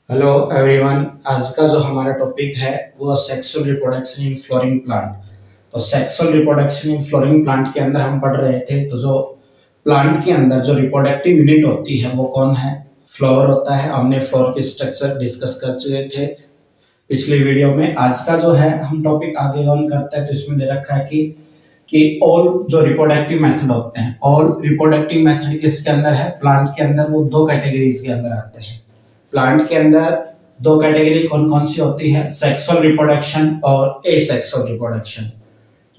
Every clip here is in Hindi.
Hello everyone. आज का जो हमारा टॉपिक है वो sexual reproduction in flowering plant. तो sexual reproduction in flowering plant के अंदर हम पढ़ रहे थे। तो जो प्लांट के अंदर जो रिप्रोडक्टिव यूनिट होती है वो कौन है? फ्लावर होता है। हमने फ्लावर की स्ट्रक्चर डिस्कस कर चुके थे पिछली वीडियो में। आज का जो है हम टॉपिक आगे ऑन करते हैं। तो इसमें दे रखा है कि ऑल जो रिप्रोडक्टिव मेथड होते हैं, ऑल रिप्रोडक्टिव मेथड किसके अंदर है? प्लांट के अंदर। वो दो कैटेगरीज के अंदर आते हैं। प्लांट के अंदर दो कैटेगरी कौन कौन सी होती है? सेक्सुअल रिप्रोडक्शन और एसेक्सुअल रिप्रोडक्शन।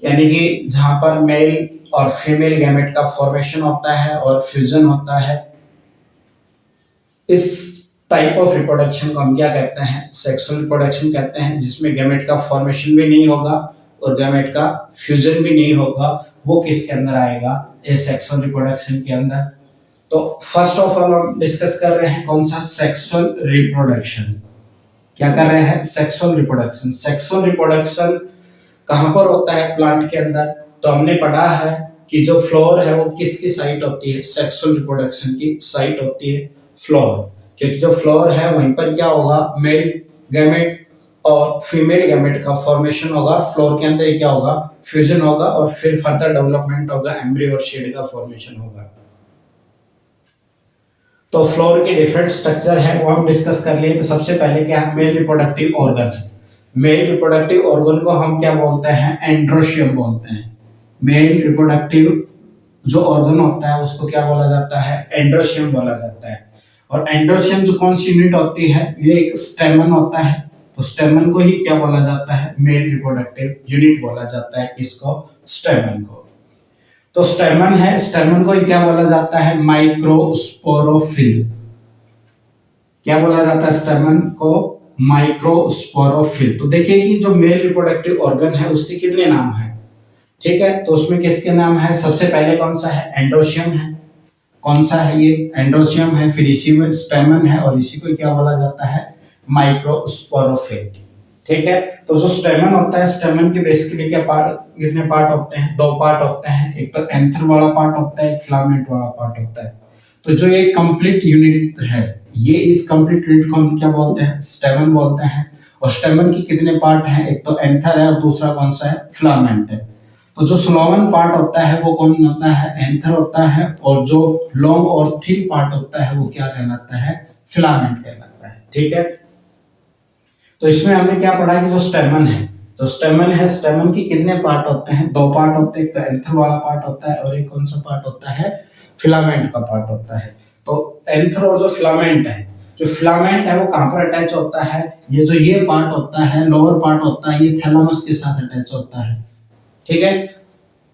यानी कि जहां पर मेल और फीमेल गैमेट का फॉर्मेशन होता है और फ्यूजन होता है, इस टाइप ऑफ रिप्रोडक्शन को हम क्या कहते हैं? सेक्सुअल रिप्रोडक्शन कहते हैं। जिसमें गैमेट का फॉर्मेशन भी नहीं होगा और गैमेट का फ्यूजन भी नहीं होगा। वो किसके अंदर आएगा? एसेक्सुअल रिप्रोडक्शन के अंदर। तो फर्स्ट ऑफ ऑल हम डिस्कस कर रहे हैं कौन सा? Sexual reproduction. क्या कर रहे हैं? Sexual reproduction. सेक्सुअल रिप्रोडक्शन कहां पर होता है प्लांट के अंदर? तो हमने पढ़ा है कि जो फ्लोर है वो किसकी साइट होती है? सेक्सुअल रिप्रोडक्शन की साइट होती है फ्लोर। क्योंकि जो फ्लोर है वहीं पर क्या होगा? मेल गैमेट और फीमेल गैमेट का फॉर्मेशन होगा। फ्लोर के अंदर क्या होगा? फ्यूजन होगा और फिर फर्दर डेवलपमेंट होगा, एम्ब्रियो और शीड का फॉर्मेशन होगा। तो फ्लोर के डिफरेंट स्ट्रक्चर है वो हम डिस्कस कर लिए। तो सबसे पहले क्या है? मेल रिप्रोडक्टिव ऑर्गन है। मेल रिप्रोडक्टिव ऑर्गन को हम क्या बोलते हैं? एंड्रोशियम बोलते हैं। मेल रिप्रोडक्टिव जो ऑर्गन होता है उसको क्या बोला जाता है? एंड्रोशियम बोला जाता है। और एंड्रोशियम जो कौन सी यूनिट होती है? ये एक स्टेमन होता है। तो स्टेमन को ही क्या बोला जाता है? मेल रिप्रोडक्टिव यूनिट बोला जाता है। इसको स्टेमन को। तो स्टेमन है, स्टेमन को ही क्या बोला जाता है? माइक्रोस्पोरोफिल। क्या बोला जाता है स्टेमन को? माइक्रोस्पोरोफिल। तो देखिए कि जो मेल रिप्रोडक्टिव ऑर्गन है उसके कितने नाम हैं? ठीक है, तो उसमें किसके नाम है? सबसे पहले कौन सा है? एंडोशियम है। कौन सा है ये? एंडोशियम है। फिर इसी में स्टेमन है और इसी को क्या बोला जाता है? माइक्रोस्पोरोफिल। ठीक है, तो जो स्टेमन होता है, स्टेमन के बेसिकली क्या पार्ट, कितने पार्ट होते हैं? दो पार्ट होते हैं। एक तो एंथर वाला पार्ट होता है, एक फिलामेंट वाला पार्ट होता है। तो जो ये कंप्लीट यूनिट है, ये इस कंप्लीट यूनिट को हम क्या बोलते हैं? स्टेमन बोलते हैं। और स्टेमन की कितने पार्ट हैं? एक तो एंथर है और दूसरा कौन सा है? फिलामेंट है। तो जो स्लोवन पार्ट होता है वो कौन होता है? एंथर होता है। और जो लॉन्ग और थिन पार्ट होता है वो क्या कहलाता है? फिलामेंट कहलाता है। ठीक है, तो इसमें हमने क्या पढ़ा कि जो स्टेमन है, तो स्टेमन है, स्टेमन की कितने पार्ट होते हैं? दो पार्ट होते हैं। एक तो एंथर वाला पार्ट होता है और एक कौन सा पार्ट होता है? फिलामेंट का पार्ट होता है। तो एंथर और जो फिलामेंट है, जो फिलामेंट है वो कहां पर अटैच होता है? ये जो ये पार्ट होता है, लोअर पार्ट होता है, ये थैलेमस के साथ अटैच होता है। ठीक है,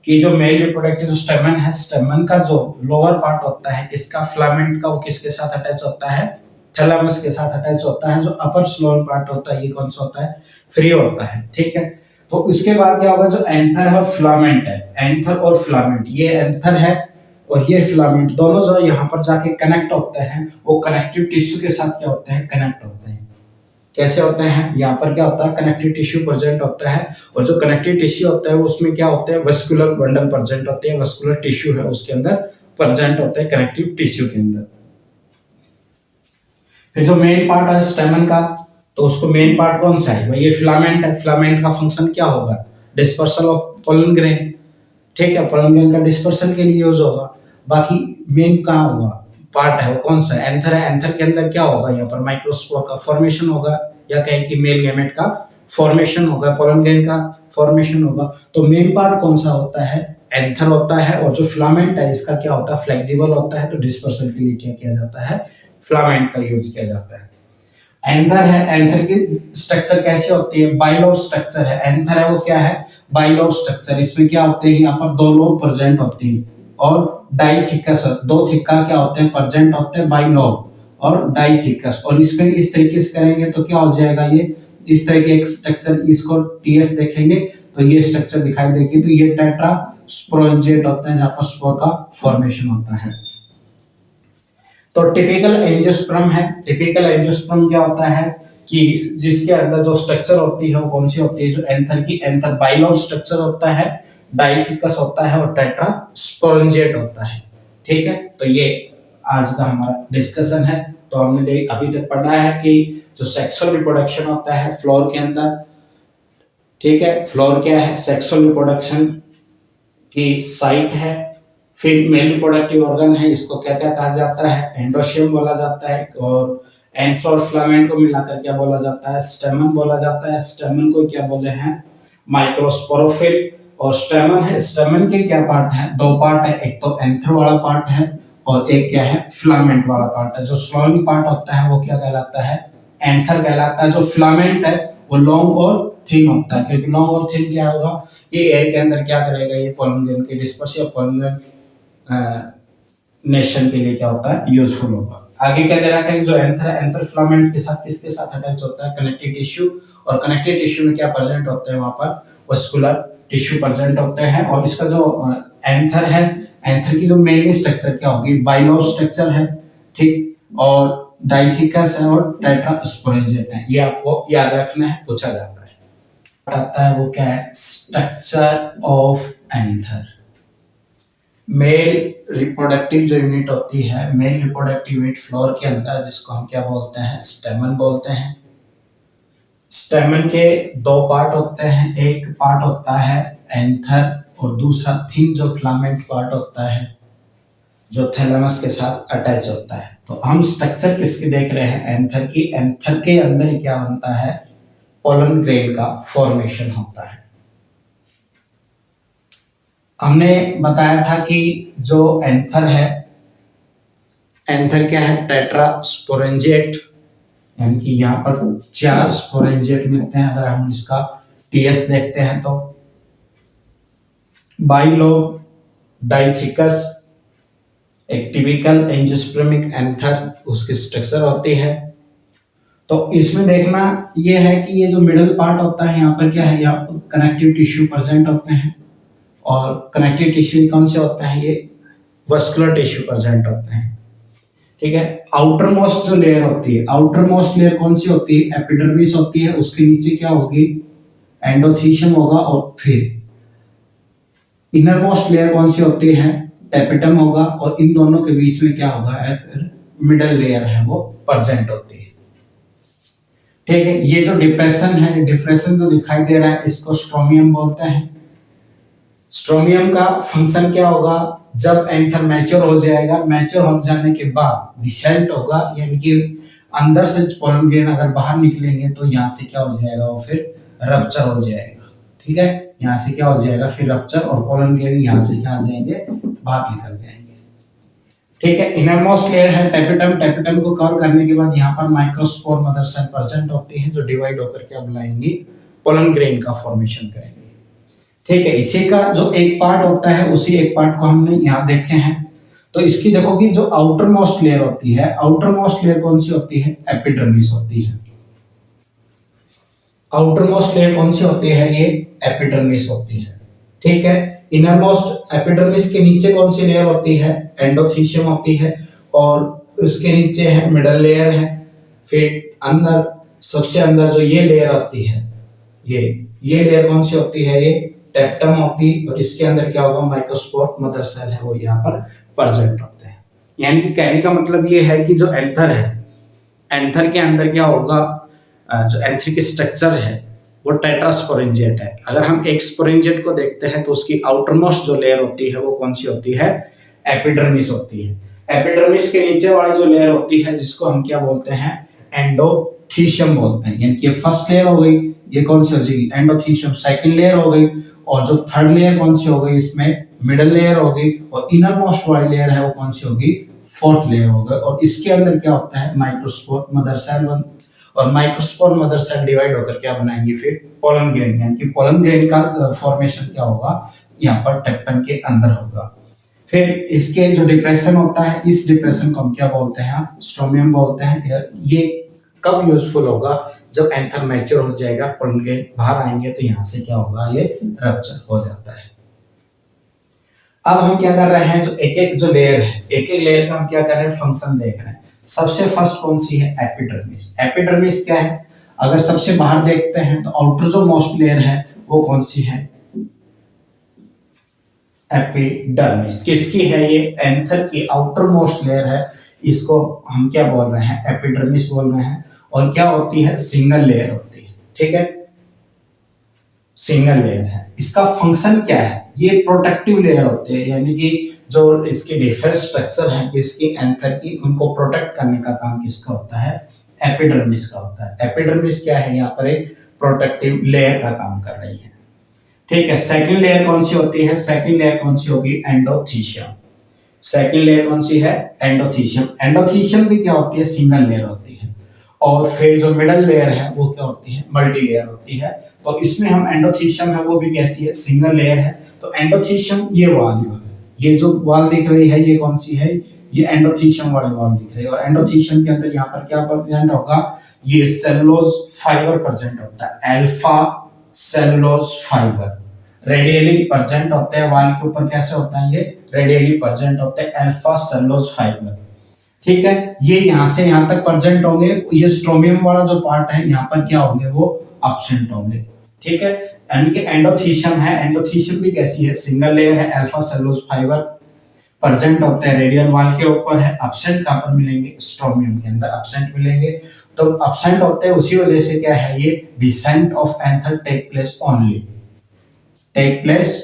कि जो मेल रिप्रोडक्टिव जो स्टेमन है, स्टेमन का जो लोअर पार्ट होता है इसका, फिलामेंट का, वो किसके साथ अटैच होता है? थैलेमस के साथ अटैच होता है। जो अपर स्लोअर पार्ट होता है ये कौन सा होता है? फ्री होता है। ठीक है, तो इसके बाद क्या होगा? जो एंथर है और फिलामेंट है, एंथर और फिलामेंट, ये एंथर है और ये फिलामेंट, दोनों जो यहाँ पर जाके कनेक्ट होते हैं वो कनेक्टिव टिश्यू के साथ क्या होते हैं? कनेक्ट होते हैं। कैसे होते हैं? यहाँ पर क्या होता है? कनेक्टिव टिश्यू प्रेजेंट होता है। और जो कनेक्टिव टिश्यू होता है उसमें क्या होते हैं? वस्कुलर बंडल प्रेजेंट होते हैं। वस्कुलर टिश्यू है उसके अंदर प्रेजेंट होते हैं, कनेक्टिव टिश्यू के अंदर। फिर जो मेन पार्ट है स्टेमन का, तो उसको मेन पार्ट कौन सा है? भाई ये फिलामेंट है। फिलामेंट का फंक्शन क्या होगा? Dispersal of pollen grain. ठीक है, पोलन ग्रेन का डिस्पर्सन के लिए यूज होगा। बाकी मेन कहाँ होगा? पार्ट है वो कौन सा? एंथर है। एंथर के अंदर क्या होगा? यहाँ पर माइक्रोस्पोर का फॉर्मेशन होगा, या कहें कि मेल गैमेट का फॉर्मेशन होगा, पोलन ग्रेन का फॉर्मेशन होगा। तो मेन पार्ट कौन सा होता है? एंथर होता है। और जो फिलामेंट है इसका क्या होता है? फ्लेक्सिबल होता है। तो डिस्पर्सन के लिए क्या किया जाता है? फिलामेंट का यूज किया जाता है। एंथर है, एंथर की स्ट्रक्चर कैसी होती है? बाइलोब स्ट्रक्चर है। एंथर है वो क्या है? Bilobe structure. इसमें क्या होते हैं? यहाँ पर दो लोब प्रेजेंट होते हैं और डाइथिकस, दो थिक्का क्या होते हैं? प्रेजेंट होते हैं, बाइलोब और डाइथिकस। और इसमें इस तरीके से करेंगे तो क्या हो जाएगा? ये इस तरह के एक स्ट्रक्चर, इसको टीएस देखेंगे तो ये स्ट्रक्चर दिखाई देगी। तो ये टेट्रा स्पोरेंजिएट होता है जहां पर स्पोर का फॉर्मेशन होता है। तो टिपिकल एंजियोस्पर्म है। टिपिकल एंजियोस्पर्म क्या होता है? कि जिसके अंदर जो स्ट्रक्चर होती है वो कौन सी होती है? जो एंथर की, एंथर बाइलोब स्ट्रक्चर होता है, डाइथिकस होता है और टेट्रा स्पोरेंजिएट होता है। ठीक है, तो ये आज का हमारा डिस्कशन है। तो हमने अभी तक पढ़ा है कि जो सेक्सुअल रिप्रोडक्शन होता है फ्लोर के अंदर, ठीक है, फ्लोर क्या है, सेक्सुअल रिप्रोडक्शन की साइट है। फिर मेल रिप्रोडक्टिव ऑर्गन है, इसको क्या क्या कहा जाता है, एंडोशियम बोला जाता है, और एंथर और फिलामेंट को मिलाकर क्या बोला जाता है, स्टेमन बोला जाता है। स्टेमन को क्या बोले हैं, माइक्रोस्पोरोफिल। और स्टेमन है, स्टेमन के क्या पार्ट है, दो पार्ट है, एक तो एंथर वाला पार्ट है और एक क्या है, फिलामेंट वाला पार्ट है। जो फ्लोइंग पार्ट होता है वो क्या कहलाता है, एंथर कहलाता है। जो फिलामेंट है वो लॉन्ग और थिन होता है, क्योंकि लॉन्ग और थिन क्या होगा, ये एयर के अंदर क्या करेगा, ये पोलन ग्रेन के डिस्पर्स या पोलन नेशन के लिए क्या होता है, यूजफुल होगा। आगे क्या दे रखा है, जो एंथर है, एंथर फिलामेंट के साथ किसके साथ अटैच होता है, कनेक्टिव टिश्यू। और कनेक्टिव टिश्यू में क्या प्रेजेंट होते हैं, वहां पर वस्कुलर टिश्यू प्रेजेंट होते हैं। और इसका जो एंथर है, एंथर की जो मेन स्ट्रक्चर क्या होगी, बाइलोब स्ट्रक्चर है, ठीक, और डाइथिकस है और टेट्रास्पोरेंजियट है। ये आपको याद रखना है, पूछा जाता है। आता है वो क्या है, structure of anther. Male reproductive जो यूनिट होती है, मेल रिप्रोडक्टिव यूनिट फ्लोर के अंदर, जिसको हम क्या बोलते हैं, स्टेमन बोलते हैं। स्टेमन के दो पार्ट होते हैं, एक पार्ट होता है एंथर और दूसरा थिन जो फिलामेंट पार्ट होता है जो थैलेमस के साथ अटैच होता है। तो हम स्ट्रक्चर किसकी देख रहे हैं, एंथर की। एंथर के अंदर क्या बनता है, पोलन ग्रेन का फॉर्मेशन होता है। हमने बताया था कि जो एंथर है, एंथर क्या है, टेट्रास्पोरेंजिएट, यानी कि यहाँ पर 4 स्पोरेंजिएट मिलते हैं। अगर हम इसका टीएस देखते हैं तो बाइलोब, डाइथिकस, एक टिपिकल एंजियोस्पर्मिक एंथर उसकी स्ट्रक्चर होती है। तो इसमें देखना ये है कि ये जो मिडल पार्ट होता है, यहाँ पर क्या है, यहाँ पर कनेक्टिव टिश्यू प्रेजेंट होते हैं। और कनेक्टिव टिश्यू कौन से होता है, ये वस्कुलर टिश्यू प्रेजेंट होते हैं, ठीक है। आउटर मोस्ट जो लेयर होती है, आउटर मोस्ट लेयर कौन सी होती है, एपिडर्मिस होती है। उसके नीचे क्या होगी, एंडोथीशियम होगा। और फिर इनर मोस्ट लेयर कौन सी होती है, टेपिटम होगा। और इन दोनों के बीच में क्या होगा, मिडल लेयर है वो प्रेजेंट होती है, ठीक है। ये जो डिप्रेशन है, डिप्रेशन जो दिखाई दे रहा है, इसको स्ट्रोमियम बोलते हैं। स्ट्रोमियम का फंक्शन क्या होगा, जब एंथर मैच्योर हो जाएगा, मैच्योर हो जाने के बाद डिसेंट होगा, यानी कि अंदर से पोलन ग्रेन अगर बाहर निकलेंगे तो यहाँ से क्या हो जाएगा, वो फिर रप्चर हो जाएगा, ठीक है। यहाँ से क्या हो जाएगा, फिर रप्चर, और पोलन ग्रेन यहाँ से क्या आ जाएंगे, बाहर निकल जाएंगे, ठीक है। इनर मोस्ट लेयर है टेपिटम। टेपिटम को कवर करने के बाद यहाँ पर माइक्रोस्पोर मदर सेल प्रेजेंट होती है, जो डिवाइड होकर क्या बनाएंगी, पोलन ग्रेन का फॉर्मेशन करेंगे, ठीक है। इसी का जो एक पार्ट होता है, उसी एक पार्ट को हमने यहाँ देखे हैं। तो इसकी देखो कि जो आउटर मोस्ट लेयर होती है, आउटर मोस्ट लेयर कौन सी होती है, एपिडर्मिस होती है। आउटर मोस्ट लेयर कौन सी होती है, ये एपिडर्मिस होती है, ठीक है। इनर मोस्ट एपिडर्मिस के नीचे कौन सी लेयर होती है, एंडोथीशियम होती है। और उसके नीचे है मिडल लेयर है। फिर अंदर, सबसे अंदर जो ये लेयर होती है, ये लेयर कौन सी होती है, ये टेप्टम होती है। और इसके अंदर क्या होगा, माइक्रोस्पोर मदर सेल है वो यहाँ पर प्रेजेंट होते हैं। यानी कि कहने का मतलब ये है कि जो एंथर है, एंथर के अंदर क्या होगा, जो एंथर की स्ट्रक्चर है वो टेट्रास्पोरेंजिएट है। अगर हम एक स्पोरेंजिएट को देखते हैं तो उसकी आउटरमोस्ट जो लेयर होती है वो कौन सी होती है, एपिडर्मिस होती है। एपिडर्मिस के नीचे वाली जो लेयर होती है, जिसको हम क्या बोलते हैं, एंडोथीशियम बोलते हैं। यानी कि फर्स्ट लेयर हो गई, ये कौन सी हो जाएगी, एंडोथीशियम। सेकंड लेयर हो गई, और जो थर्ड लेयर कौन सी हो गई, इसमें मिडल लेयर हो गई। और इनर मोस्ट वाली लेयर है वो कौन सी होगी, फोर्थ लेयर हो गई। और इसके अंदर क्या होता है, माइक्रोस्पोर मदर सेल और माइक्रोस्पोर मदर सेल डिवाइड होकर क्या बनाएंगे, फिर पोलन ग्रेन। यानी कि पोलन ग्रेन का फॉर्मेशन क्या होगा, यहाँ पर टेप्टम के अंदर होगा। फिर इसके जो डिप्रेशन होता है, इस डिप्रेशन को हम क्या बोलते हैं, स्ट्रोमियम बोलते हैं। ये कब यूजफुल होगा, जब एंथर मैच्योर हो जाएगा, पोलन ग्रेन बाहर आएंगे तो यहाँ से क्या होगा, ये रप्चर हो जाता है। अब हम क्या कर रहे हैं, जो एक एक जो लेयर है, एक एक लेयर का हम क्या कर रहे हैं, फंक्शन देख रहे हैं। सबसे फर्स्ट कौन सी है, एपिडर्मिस। एपिडर्मिस क्या है, अगर सबसे बाहर देखते हैं तो आउटर जो मोस्ट लेयर है वो कौन सी है, एपिडर्मिस। किसकी है ये, एंथर की आउटर मोस्ट लेयर है। इसको हम क्या बोल रहे हैं, एपिडर्मिस बोल रहे हैं। और क्या होती है, सिंगल लेयर होती है, ठीक है, सिंगल लेयर है। इसका फंक्शन क्या है, ये प्रोटेक्टिव लेयर होते हैं, यानी कि जो इसके डिफेंस स्ट्रक्चर है इसकी एंथर की, उनको प्रोटेक्ट करने का काम किसका होता है, एपिडर्मिस का होता है। एपिडर्मिस क्या है, यहाँ पर एक प्रोटेक्टिव लेयर का काम कर रही है, ठीक है। सेकंड लेयर कौन सी होती है, सेकंड लेयर कौन सी होगी, एंडोथीशियम। सेकंड लेयर कौन सी है, एंडोथीशियम। एंडोथीशियम भी क्या होती है, सिंगल लेयर होती है। और फिर जो मिडल लेयर है वो क्या होती है, मल्टी लेयर होती है। तो इसमें हम एंडोथीशियम है वो भी कैसी है, सिंगल लेयर है। तो एंडोथीशियम ये वाली है, ये जो वॉल दिख रही है ये कौन सी है, ये एंडोथीशियम वाली वॉल दिख रही है। और एंडोथीशियम के अंदर यहाँ पर क्या प्रेजेंट होगा, ये सेलुलोज फाइबर प्रेजेंट होता है, alpha cellulose fibre radially present होते हैं। वॉल के ऊपर कैसे होता है, ये रेडियली प्रेजेंट होते हैं, अल्फा सेलुलोज फाइबर, ठीक है। ये यहाँ से यहाँ तक प्रेजेंट होंगे। ये स्ट्रोमियम वाला जो पार्ट है यहाँ पर क्या होंगे, वो एब्सेंट होंगे, ठीक है। यानी कि एंडोथीशियम है, एंडोथीशियम भी कैसी है, सिंगल लेयर है, अल्फा सेलुलोज फाइबर प्रेजेंट होते हैं, रेडियल वॉल के ऊपर है। एब्सेंट कहां पर मिलेंगे, स्ट्रोमियम के अंदर एब्सेंट मिलेंगे। तो एब्सेंट होते हैं, उसी वजह से क्या है, ये descent of anther take place only, take place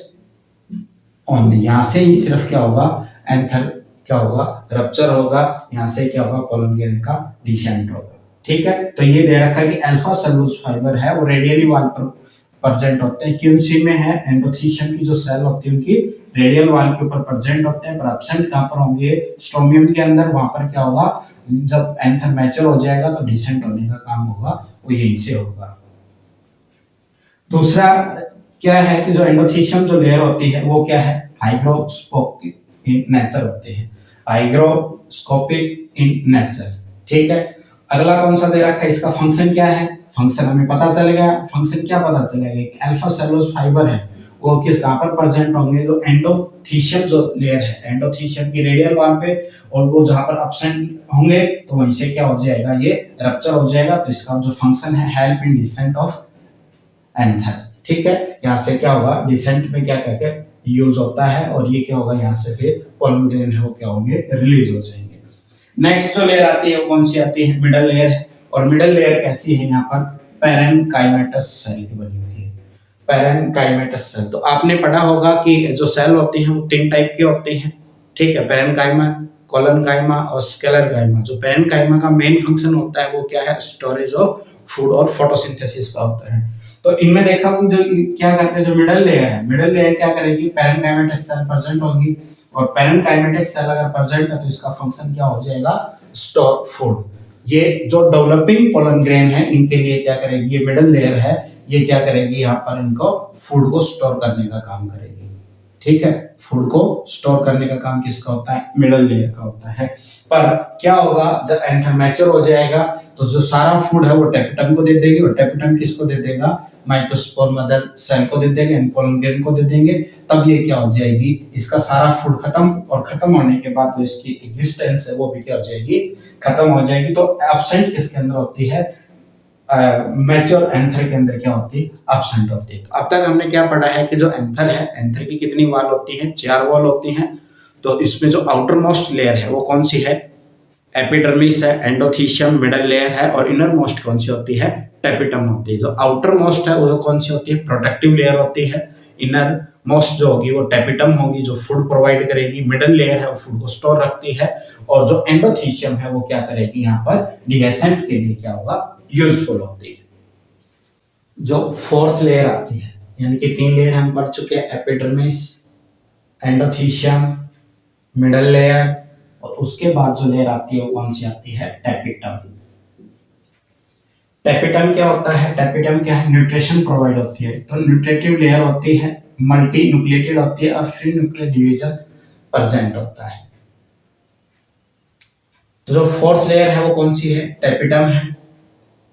only. यहां से ही सिर्फ क्या होगा, एंथर क्या होगा, रप्चर होगा। यहां से क्या होगा, पोलन ग्रेन का डिसेंट होगा, ठीक है। तो ये दे रखा है कि अल्फा सेलुलोज फाइबर है वो रेडियली वॉल पर प्रेजेंट होते हैं। कौन सी में है, एंडोथीशियम की जो सेल होती है उनकी रेडियल वॉल के ऊपर प्रेजेंट होते हैं, पर एब्सेंट कहां पर होंगे, स्ट्रोमियम के अंदर। वहां पर क्या होगा, जब एंथर मैच्योर हो जाएगा तो डिसेंट होने का काम होगा वो यहीं से होगा। दूसरा क्या है कि जो एंडोथीशियम जो लेयर होती है वो क्या है, हाइग्रोस्कोपिक इन नेचर होते हैं, हाइग्रोस्कोपिक इन नेचर, ठीक है। अगला कौन सा दे रखा है, इसका फंक्शन क्या है, फंक्शन हमें पता चल गया। फंक्शन क्या पता चलेगा कि अल्फा सेलुलोज फाइबर है वो किस कहां पर प्रेजेंट होंगे, जो एंडोथीशियम जो लेयर है, एंडोथीशियम की रेडियल वॉल पे, और वो जहां पर एब्सेंट होंगे तो वहीं से क्या हो जाएगा, ये रप्चर हो जाएगा। तो इसका जो फंक्शन है, help in decent of anther, ठीक है। यहाँ से क्या होगा, डिसेंट में क्या करके यूज होता है, और ये क्या होगा, यहाँ से फिर पोलन ग्रेन है वो क्या होंगे, रिलीज हो जाएंगे। नेक्स्ट जो लेयर आती है वो कौन सी आती है, मिडल लेयर है। और मिडल लेयर कैसी है, यहाँ पर पैरेनकाइमेटस सेल की बनी हुई है, पैरेनकाइमेटस सेल। तो आपने पढ़ा होगा कि जो सेल होते हैं वो 3 टाइप के होते हैं, ठीक है, पैरेनकाइमा, कोलनकाइमा और स्केलेरकाइमा। जो पैरेनकाइमा का मेन फंक्शन होता है वो क्या है, स्टोरेज ऑफ फूड और फोटोसिंथेसिस का होता है। तो इनमें देखा कि जो क्या करते हैं, जो मिडल लेयर है, मिडल लेयर क्या करेगी, पैरेनकाइमेटस सेल प्रेजेंट होंगी। और पैरेनकाइमेटिक सेल अगर प्रेजेंट है तो इसका फंक्शन क्या हो जाएगा, स्टोर फूड। ये जो डेवलपिंग पोलन ग्रेन है इनके लिए क्या करेगी, ये मिडल लेयर है, ये क्या करेगी, यहाँ पर इनको फूड को स्टोर करने का काम करेगी, ठीक है। फूड को स्टोर करने का काम किसका होता है, मिडल लेयर का होता है। पर क्या होगा, जब एंथर मैच्योर हो जाएगा तो जो सारा फूड है वो टेपिटम को दे देगी, और टेपिटम किसको दे देगा, माइक्रोस्पोर मदर सेल को दे देंगे, एंड पोलन ग्रेन को दे देंगे। तब ये क्या हो जाएगी, इसका सारा फूड खत्म, और खत्म होने के बाद जो इसकी एग्जिस्टेंस है वो भी क्या हो जाएगी, खत्म हो जाएगी। तो एब्सेंट किसके अंदर होती है, मैच्योर एंथर के अंदर क्या होती है, एब्सेंट होती है। तो अब तक हमने क्या पढ़ा है कि जो एंथर है, एंथर की कितनी वॉल होती है, 4 वॉल होती हैं। तो इसमें जो आउटर मोस्ट लेयर है वो कौन सी है, एपिडर्मिस है, एंडोथीशियम मिडल लेयर है, और इनर मोस्ट कौन सी होती है, टेपिटम होती है। जो आउटर मोस्ट है वो कौन सी होती है, प्रोटेक्टिव लेयर होती है। इनर मोस्ट जो होगी वो टेपिटम होगी, जो फूड प्रोवाइड करेगी। मिडल लेयर है वो फूड को स्टोर रखती है, और जो एंडोथीशियम है वो क्या करेगी, यहाँ पर डिहेसेंट के लिए क्या होगा, यूजफुल होती है। जो फोर्थ लेयर आती है, यानी कि 3 लेयर हम पढ़ चुके हैं, एपिडर्मिस, एंडोथीशियम, मिडल लेयर, और उसके बाद जो लेयर आती है वो कौन सी आती है, टेपिटम। टेपिटम क्या होता है, टेपिटम क्या है, न्यूट्रिशन प्रोवाइड होती है। तो न्यूट्रिटिव लेयर होती है, मल्टी न्यूक्लिएटेड होती है, और फ्री न्यूक्लियर डिवीजन प्रेजेंट होता है। तो जो फोर्थ लेयर है वो कौन सी है, टेपिटम है।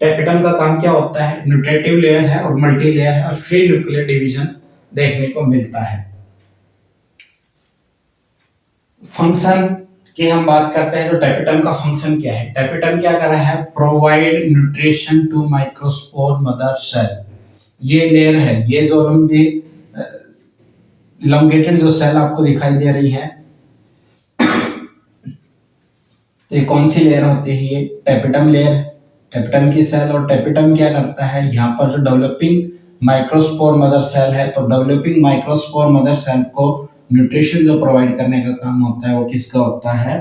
टेपिटम का काम क्या होता है, न्यूट्रिटिव लेयर है और मल्टी लेयर है, और फ्री न्यूक्लियर डिवीजन देखने को मिलता है। फंक्शन की हम बात करते हैं, तो टेपिटम का फंक्शन क्या है, टेपिटम क्या कर रहा है, provide nutrition to microspore mother cell. ये लेयर है, ये जो लंबेटेड जो सेल आपको दिखाई दे रही है, ये कौन सी लेयर होती है? ये टेपिटम लेयर, टेपिटम की सेल। और टेपिटम क्या करता है? यहाँ पर जो डेवलपिंग माइक्रोस्पोर मदर सेल है, तो डेवलपिंग माइक्रोस्पोर मदर सेल को न्यूट्रिशन जो प्रोवाइड करने का काम होता है वो किसका होता है?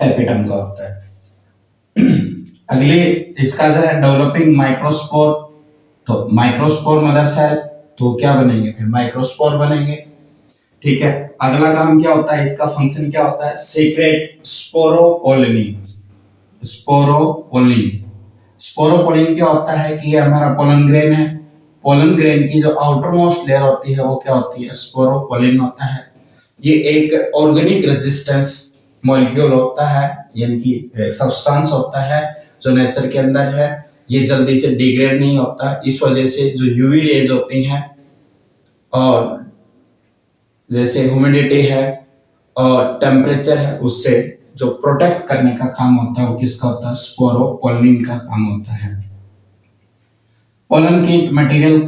टेपिटम का होता है। अगले इसका जो है डेवलपिंग माइक्रोस्पोर, तो माइक्रोस्पोर मदर सेल, तो क्या बनेंगे फिर? माइक्रोस्पोर बनेंगे। ठीक है। अगला काम क्या होता है? इसका फंक्शन क्या होता है? Secret sporopollenin. स्पोरोपोलिन, स्पोरोपोलिन क्या होता है कि ये हमारा पोलन ग्रेन है। पोलन ग्रेन की जो आउटर मोस्ट लेयर होती है वो क्या होती है? स्पोरोपोलिन होता है। ये एक ऑर्गेनिक रेजिस्टेंस मॉलिक्यूल होता है, यानी कि सब्सटेंस होता है जो नेचर के अंदर है। ये जल्दी से डिग्रेड नहीं होता, इस वजह से जो यूवी रेज होती हैं और जैसे ह्यूमिडिटी है और टेम्परेचर है, उससे जो प्रोटेक्ट करने का काम होता है वो किसका होता है? स्पोरोपोलिन का काम होता है। पोलन कीट मटेरियल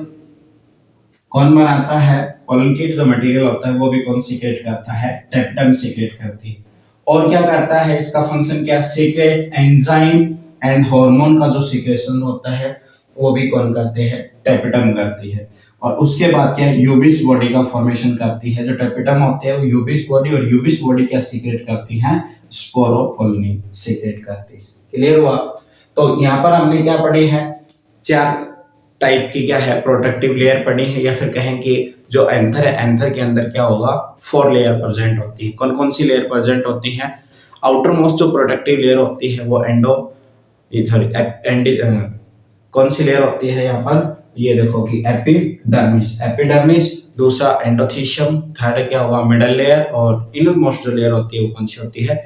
कौन बनाता है? पोलन कीट जो मटेरियल होता है वो भी कौन सीक्रेट करता है? टेपिटम सीक्रेट करती है। और क्या करता है? इसका फंक्शन क्या? सीक्रेट एंजाइम एंड हार्मोन का जो सीक्रेशन होता है वो भी कौन करते हैं? टेपिटम करती है। और उसके बाद क्या है? यूबिस बॉडी का फॉर्मेशन करती है। जो टेपिटम होते हैं वो यूबिस बॉडी, और यूबिस बॉडी क्या सीक्रेट करती है? स्पोरोपोलिन सीक्रेट करती है। क्लियर हुआ? तो यहाँ पर हमने क्या पढ़ी है? चार टाइप की क्या है? प्रोटेक्टिव लेयर पढ़ी है, या फिर कहें कि जो एंथर है, एंथर के अंदर क्या होगा? 4 लेयर प्रेजेंट होती है। कौन कौन सी लेयर प्रेजेंट होती है? आउटर मोस्ट जो प्रोटेक्टिव लेयर होती है वो कौन सी लेयर होती है यहाँ पर? ये देखो कि एपिडर्मिस, एपिडर्मिस। दूसरा एंडोथीशियम, थर्ड क्या होगा? Middle layer. और इनर मोस्ट जो लेयर होती है वो कौन सी होती है?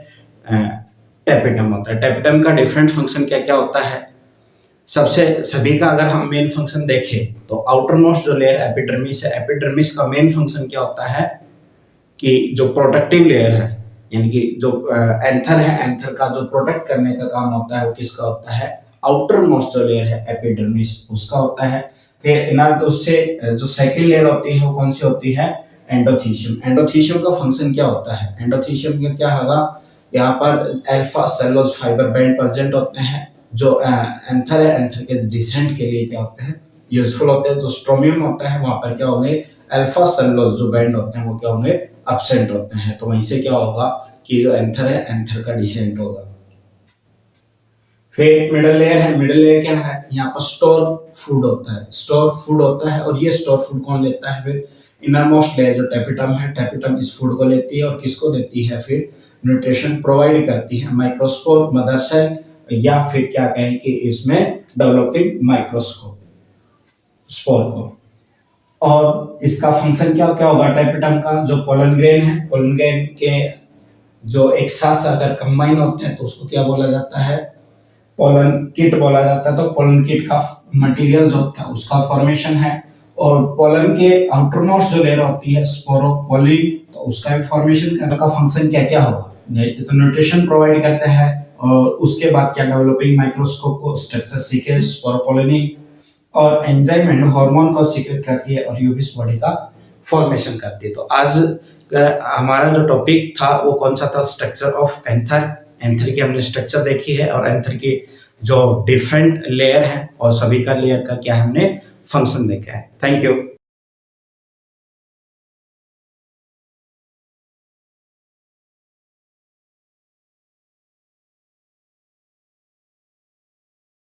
टेपिटम होता है। टेपिटम का डिफरेंट फंक्शन क्या क्या होता है? सभी का अगर हम मेन फंक्शन देखें तो आउटर मोस्ट जो लेयर एपिडर्मिस है, एपिडर्मिस का मेन फंक्शन क्या होता है कि जो प्रोटेक्टिव लेयर है, यानी कि जो एंथर है, एंथर का जो प्रोटेक्ट करने का काम होता है वो किसका होता है? आउटर मोस्ट जो लेयर है एपिडर्मिस, उसका होता है। फिर इनर उससे जो सेकंड लेयर होती है वो कौन सी होती है? एंडोथीशियम। एंडोथीशियम का फंक्शन क्या होता है? एंडोथीशियम का क्या होगा? यहाँ पर alpha cellulose fibre band present होते हैं जो एंथर है, एंथर के डिसेंट के लिए क्या होते हैं? यूजफुल होते हैं। जो स्ट्रोमियम होता है वहां पर क्या होंगे? अल्फा सेलुलोज जो बैंड होते हैं वो क्या होंगे? एब्सेंट होते हैं। तो वहीं से क्या होगा कि जो एंथर है, एंथर का डिसेंट होगा। फिर मिडल लेयर है। मिडल लेयर क्या है? यहाँ पर स्टोर फूड होता है, स्टोर फूड होता है। और ये स्टोर फूड कौन लेता है? फिर इनर मोस्ट लेयर जो टेपिटम है, टेपिटम इस फूड को लेती है और किसको देती है? फिर न्यूट्रिशन प्रोवाइड करती है माइक्रोस्पोर मदर सेल, या फिर क्या कहें कि इसमें डेवलपिंग माइक्रोस्कोप स्पोर को। और इसका फंक्शन क्या क्या होगा? टेपिटम का जो पोलन ग्रेन है, पोलन ग्रेन के जो एक साथ अगर कंबाइन होते हैं तो उसको क्या बोला जाता है? पोलन किट बोला जाता है। तो पोलन किट का मटेरियल जो होता है उसका फॉर्मेशन है। और पोलन के आउटर मोस्ट जो लेयर होती है स्पोरोपोलिन, तो उसका भी फॉर्मेशन का फंक्शन क्या क्या होगा? तो न्यूट्रिशन प्रोवाइड करते हैं, और उसके बाद क्या? डेवलपिंग माइक्रोस्कोप को स्ट्रक्चर सीक्रेट स्पोरोपोलिन, और एंजाइम एंड हार्मोन को सीक्रेट करती है, और यूबिस बॉडी का फॉर्मेशन करती है। तो आज हमारा जो टॉपिक था वो कौन सा था? Structure of anther. एंथर की हमने स्ट्रक्चर देखी है, और एंथर की जो डिफरेंट लेयर है और सभी का लेयर का क्या हमने फंक्शन देखा है। Thank you.